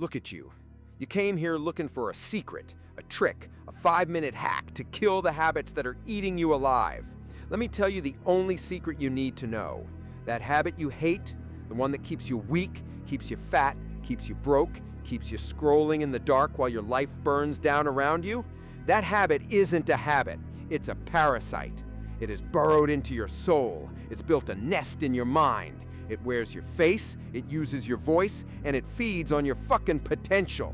Look at you. You came here looking for a secret, a trick, a 5-minute hack to kill the habits that are eating you alive. Let me tell you the only secret you need to know. That habit you hate, the one that keeps you weak, keeps you fat, keeps you broke, keeps you scrolling in the dark while your life burns down around you, that habit isn't a habit, it's a parasite. It has burrowed into your soul. It's built a nest in your mind. It wears your face, it uses your voice, and it feeds on your fucking potential.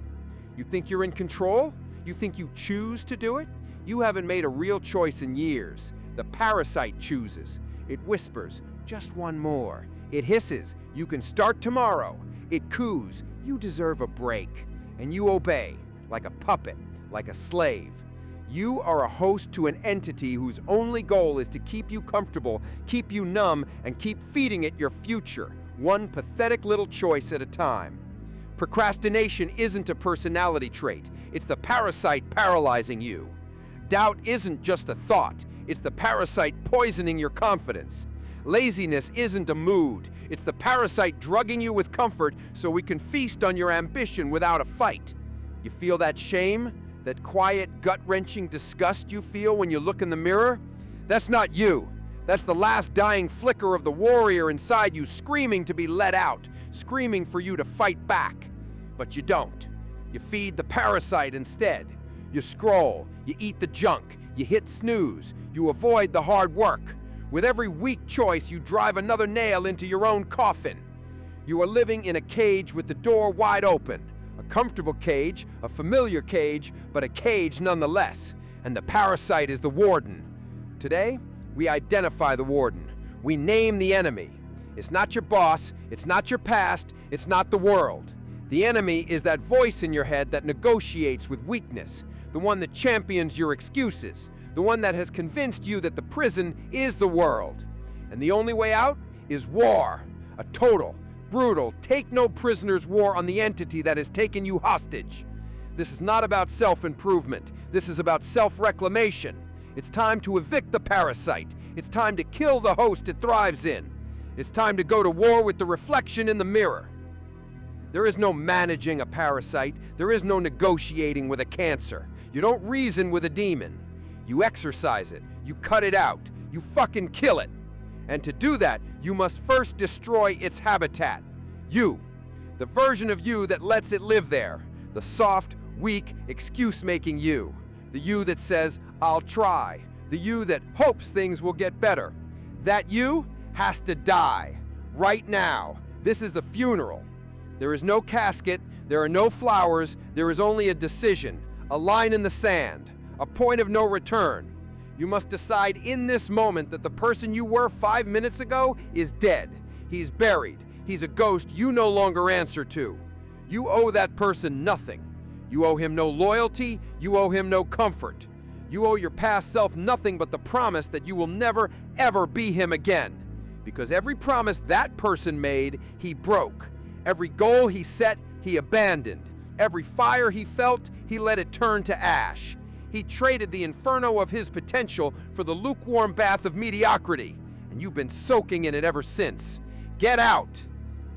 You think you're in control? You think you choose to do it? You haven't made a real choice in years. The parasite chooses. It whispers, just one more. It hisses, you can start tomorrow. It coos, you deserve a break. And you obey, like a puppet, like a slave. You are a host to an entity whose only goal is to keep you comfortable, keep you numb, and keep feeding it your future, one pathetic little choice at a time. Procrastination isn't a personality trait, it's the parasite paralyzing you. Doubt isn't just a thought, it's the parasite poisoning your confidence. Laziness isn't a mood, it's the parasite drugging you with comfort so we can feast on your ambition without a fight. You feel that shame? That quiet, gut-wrenching disgust you feel when you look in the mirror? That's not you. That's the last dying flicker of the warrior inside you screaming to be let out, screaming for you to fight back. But you don't. You feed the parasite instead. You scroll, you eat the junk, you hit snooze, you avoid the hard work. With every weak choice, you drive another nail into your own coffin. You are living in a cage with the door wide open. A comfortable cage, a familiar cage, but a cage nonetheless. And the parasite is the warden. Today, we identify the warden. We name the enemy. It's not your boss, it's not your past, it's not the world. The enemy is that voice in your head that negotiates with weakness, the one that champions your excuses, the one that has convinced you that the prison is the world. And the only way out is war, a total, brutal, take-no-prisoners war on the entity that has taken you hostage. This is not about self-improvement. This is about self-reclamation. It's time to evict the parasite. It's time to kill the host it thrives in. It's time to go to war with the reflection in the mirror. There is no managing a parasite. There is no negotiating with a cancer. You don't reason with a demon. You exorcise it. You cut it out. You fucking kill it. And to do that, you must first destroy its habitat. You, the version of you that lets it live there. The soft, weak, excuse-making you. The you that says, I'll try. The you that hopes things will get better. That you has to die. Right now. This is the funeral. There is no casket. There are no flowers. There is only a decision. A line in the sand. A point of no return. You must decide in this moment that the person you were 5 minutes ago is dead. He's buried. He's a ghost you no longer answer to. You owe that person nothing. You owe him no loyalty. You owe him no comfort. You owe your past self nothing but the promise that you will never, ever be him again. Because every promise that person made, he broke. Every goal he set, he abandoned. Every fire he felt, he let it turn to ash. He traded the inferno of his potential for the lukewarm bath of mediocrity, and you've been soaking in it ever since. Get out!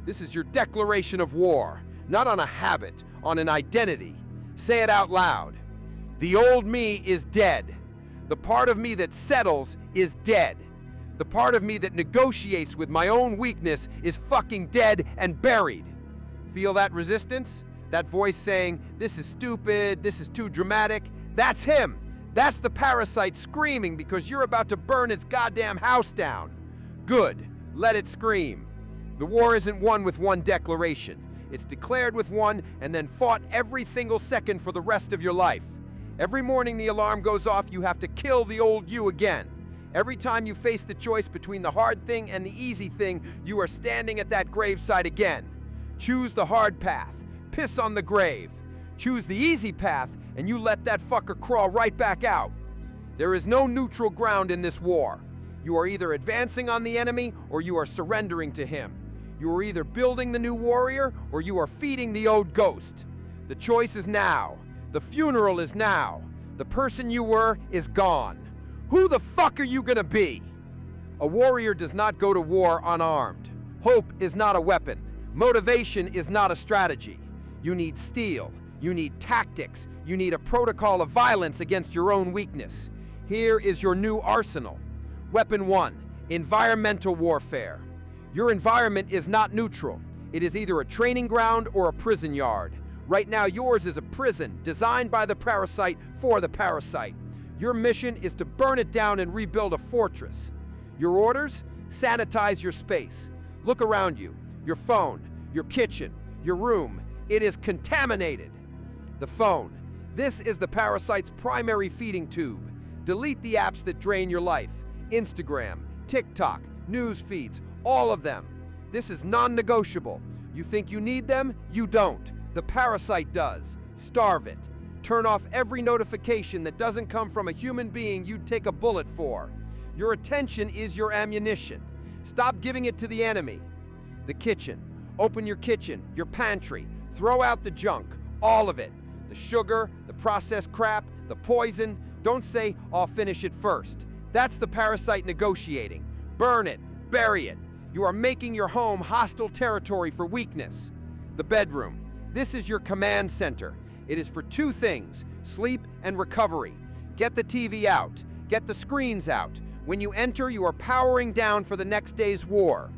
This is your declaration of war, not on a habit, on an identity. Say it out loud. The old me is dead. The part of me that settles is dead. The part of me that negotiates with my own weakness is fucking dead and buried. Feel that resistance? That voice saying, this is stupid, this is too dramatic? That's him. That's the parasite screaming because you're about to burn its goddamn house down. Good. Let it scream. The war isn't won with one declaration. It's declared with one and then fought every single second for the rest of your life. Every morning the alarm goes off, you have to kill the old you again. Every time you face the choice between the hard thing and the easy thing, you are standing at that graveside again. Choose the hard path. Piss on the grave. Choose the easy path and you let that fucker crawl right back out. There is no neutral ground in this war. You are either advancing on the enemy or you are surrendering to him. You are either building the new warrior or you are feeding the old ghost. The choice is now. The funeral is now. The person you were is gone. Who the fuck are you gonna be? A warrior does not go to war unarmed. Hope is not a weapon. Motivation is not a strategy. You need steel. You need tactics. You need a protocol of violence against your own weakness. Here is your new arsenal. Weapon 1, environmental warfare. Your environment is not neutral. It is either a training ground or a prison yard. Right now, yours is a prison designed by the parasite for the parasite. Your mission is to burn it down and rebuild a fortress. Your orders? Sanitize your space. Look around you. Your phone, your kitchen, your room. It is contaminated. The phone. This is the parasite's primary feeding tube. Delete the apps that drain your life. Instagram, TikTok, news feeds, all of them. This is non-negotiable. You think you need them? You don't. The parasite does. Starve it. Turn off every notification that doesn't come from a human being you'd take a bullet for. Your attention is your ammunition. Stop giving it to the enemy. The kitchen. Open your kitchen, your pantry. Throw out the junk, all of it. The sugar, the processed crap, the poison. Don't say, "I'll finish it first." That's the parasite negotiating. Burn it, bury it. You are making your home hostile territory for weakness. The bedroom. This is your command center. It is for 2 things, sleep and recovery. Get the TV out. Get the screens out. When you enter, you are powering down for the next day's war.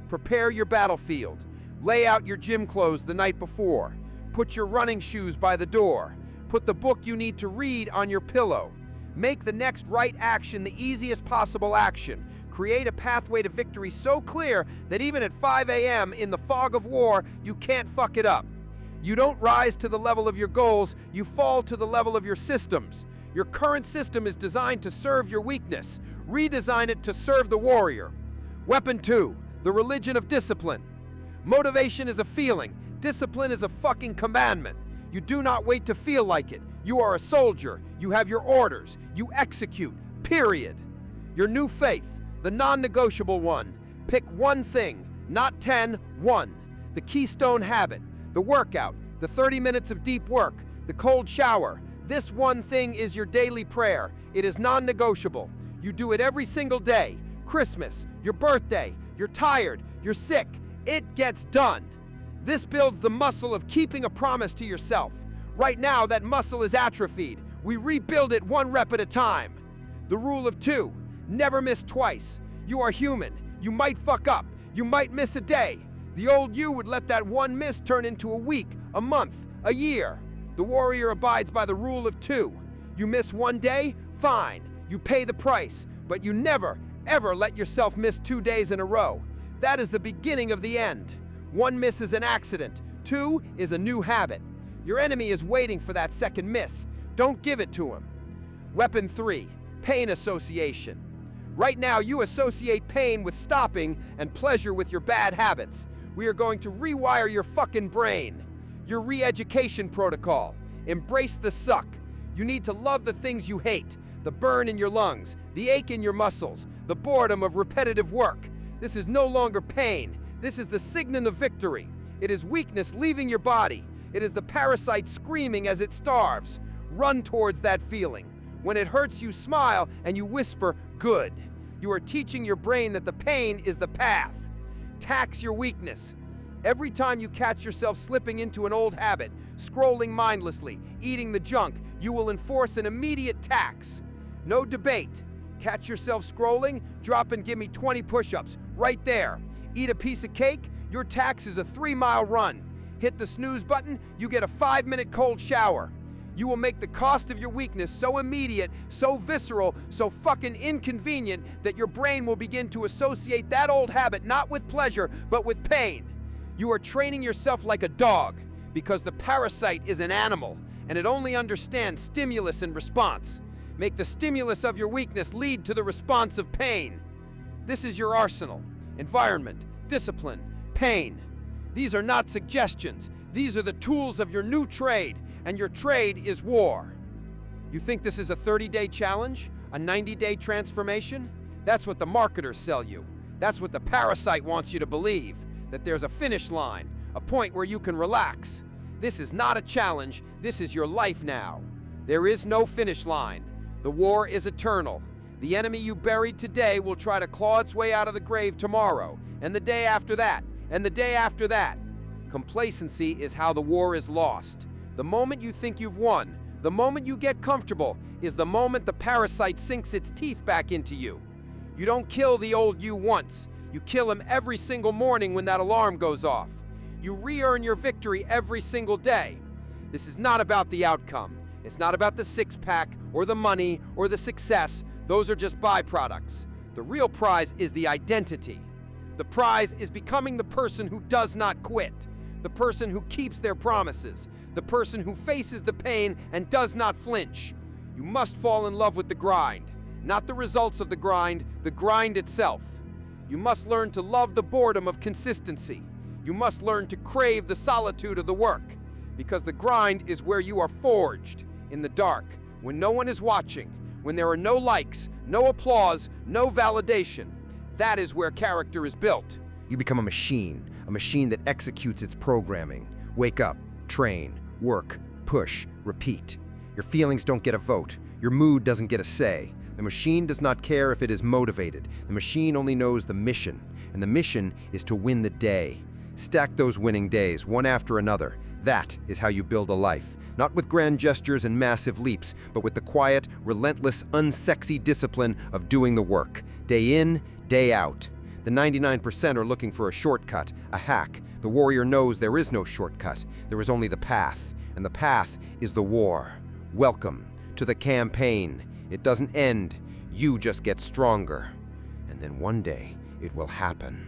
Prepare your battlefield. Lay out your gym clothes the night before. Put your running shoes by the door. Put the book you need to read on your pillow. Make the next right action the easiest possible action. Create a pathway to victory so clear that even at 5 a.m. in the fog of war, you can't fuck it up. You don't rise to the level of your goals, you fall to the level of your systems. Your current system is designed to serve your weakness. Redesign it to serve the warrior. Weapon 2, the religion of discipline. Motivation is a feeling. Discipline is a fucking commandment. You do not wait to feel like it. You are a soldier. You have your orders. You execute. Period. Your new faith, the non-negotiable one. Pick one thing, not 10, one. The keystone habit, the workout, the 30 minutes of deep work, the cold shower. This one thing is your daily prayer. It is non-negotiable. You do it every single day. Christmas, your birthday, you're tired, you're sick. It gets done. This builds the muscle of keeping a promise to yourself. Right now, that muscle is atrophied. We rebuild it 1 rep at a time. The rule of 2, never miss twice. You are human. You might fuck up. You might miss a day. The old you would let that one miss turn into a week, a month, a year. The warrior abides by the rule of 2. You miss 1 day? Fine. You pay the price. But you never, ever let yourself miss 2 days in a row. That is the beginning of the end. 1 miss is an accident. 2 is a new habit. Your enemy is waiting for that second miss. Don't give it to him. Weapon 3, pain association. Right now, you associate pain with stopping and pleasure with your bad habits. We are going to rewire your fucking brain. Your re-education protocol. Embrace the suck. You need to love the things you hate. The burn in your lungs, the ache in your muscles, the boredom of repetitive work. This is no longer pain. This is the sign of victory. It is weakness leaving your body. It is the parasite screaming as it starves. Run towards that feeling. When it hurts, you smile and you whisper, "Good." You are teaching your brain that the pain is the path. Tax your weakness. Every time you catch yourself slipping into an old habit, scrolling mindlessly, eating the junk, you will enforce an immediate tax. No debate. Catch yourself scrolling, drop and give me 20 push-ups, right there. Eat a piece of cake, your tax is a 3-mile run. Hit the snooze button, you get a 5-minute cold shower. You will make the cost of your weakness so immediate, so visceral, so fucking inconvenient that your brain will begin to associate that old habit not with pleasure, but with pain. You are training yourself like a dog because the parasite is an animal and it only understands stimulus and response. Make the stimulus of your weakness lead to the response of pain. This is your arsenal. Environment, discipline, pain. These are not suggestions. These are the tools of your new trade, and your trade is war. You think this is a 30-day challenge? A 90-day transformation? That's what the marketers sell you. That's what the parasite wants you to believe, that there's a finish line, a point where you can relax. This is not a challenge. This is your life now. There is no finish line. The war is eternal. The enemy you buried today will try to claw its way out of the grave tomorrow, and the day after that, and the day after that. Complacency is how the war is lost. The moment you think you've won, the moment you get comfortable, is the moment the parasite sinks its teeth back into you. You don't kill the old you once. You kill him every single morning when that alarm goes off. You re-earn your victory every single day. This is not about the outcome. It's not about the six-pack or the money or the success. Those are just byproducts. The real prize is the identity. The prize is becoming the person who does not quit, the person who keeps their promises, the person who faces the pain and does not flinch. You must fall in love with the grind, not the results of the grind itself. You must learn to love the boredom of consistency. You must learn to crave the solitude of the work, because the grind is where you are forged, in the dark, when no one is watching, when there are no likes, no applause, no validation. That is where character is built. You become a machine that executes its programming. Wake up, train, work, push, repeat. Your feelings don't get a vote. Your mood doesn't get a say. The machine does not care if it is motivated. The machine only knows the mission, and the mission is to win the day. Stack those winning days, one after another. That is how you build a life. Not with grand gestures and massive leaps, but with the quiet, relentless, unsexy discipline of doing the work. Day in, day out. The 99% are looking for a shortcut, a hack. The warrior knows there is no shortcut. There is only the path, and the path is the war. Welcome to the campaign. It doesn't end. You just get stronger. And then one day, it will happen.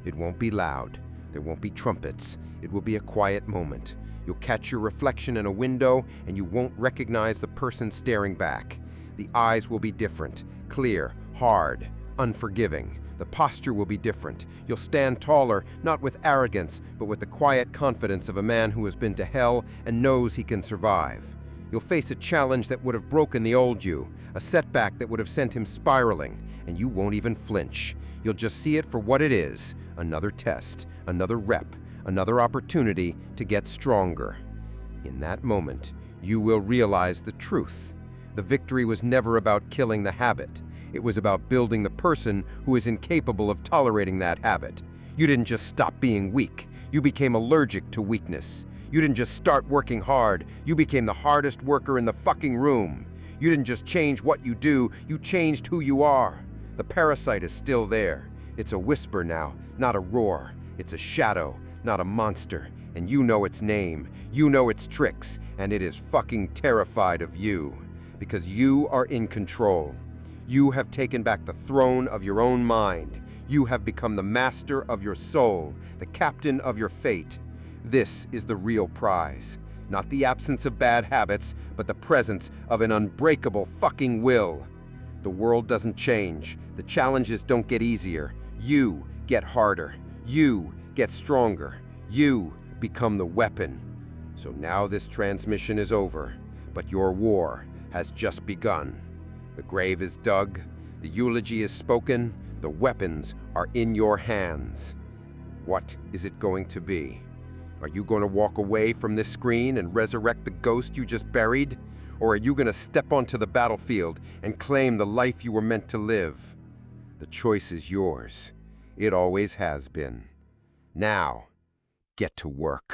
It won't be loud. There won't be trumpets. It will be a quiet moment. You'll catch your reflection in a window, and you won't recognize the person staring back. The eyes will be different, clear, hard, unforgiving. The posture will be different. You'll stand taller, not with arrogance, but with the quiet confidence of a man who has been to hell and knows he can survive. You'll face a challenge that would have broken the old you, a setback that would have sent him spiraling, and you won't even flinch. You'll just see it for what it is, another test, another rep, another opportunity to get stronger. In that moment, you will realize the truth. The victory was never about killing the habit. It was about building the person who is incapable of tolerating that habit. You didn't just stop being weak. You became allergic to weakness. You didn't just start working hard. You became the hardest worker in the fucking room. You didn't just change what you do. You changed who you are. The parasite is still there. It's a whisper now, not a roar. It's a shadow, not a monster. And you know its name. You know its tricks. And it is fucking terrified of you. Because you are in control. You have taken back the throne of your own mind. You have become the master of your soul, the captain of your fate. This is the real prize. Not the absence of bad habits, but the presence of an unbreakable fucking will. The world doesn't change. The challenges don't get easier. You get harder. You get stronger. You become the weapon. So now this transmission is over, but your war has just begun. The grave is dug, the eulogy is spoken, the weapons are in your hands. What is it going to be? Are you going to walk away from this screen and resurrect the ghost you just buried? Or are you going to step onto the battlefield and claim the life you were meant to live? The choice is yours. It always has been. Now, get to work.